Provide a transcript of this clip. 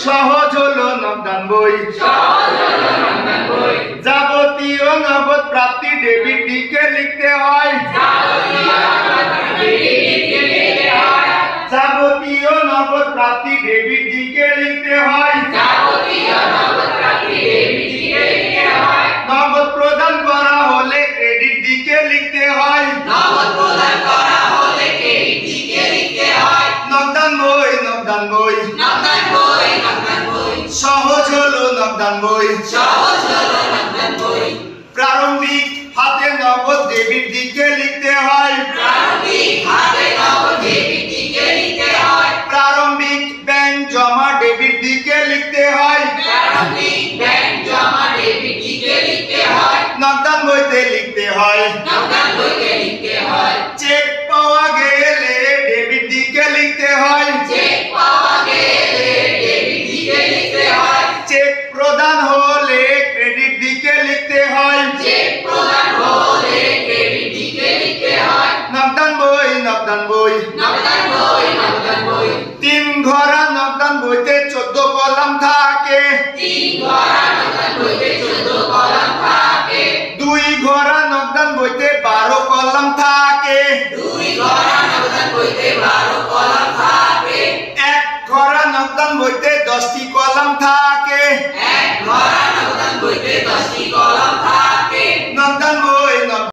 সহজ হলো নগদান বই যাবতীয় নগদ প্রাপ্তি ডেবিট দিকে লিখতে হয় যাবতীয় নগদ প্রাপ্তি ডেবিট দিকে লিখতে হয় নগদ প্রদান করা হলে ক্রেডিট দিকে লিখতে হয় নগদান বই সহজ হলো নগদান বই প্রারম্ভিক হাতে নগদ ডেবিট দিকে লিখতে হয় প্রারম্ভিক ব্যাংক জমা ডেবিট দিকে লিখতে হয় নগদান বইতে লিখতে হয় চেক পাওয়া গেলে ডেবিট দিকে লিখতে হয় চেক প্রদান হলে ক্রেডিট দিকে লিখতে হয় নগদান বই 3 ঘরা নগদান বইতে 14 কলাম থাকে 2 ঘরা নগদান বইতে 12 কলাম থাকে 1 ঘরা নগদান বইতে 10টি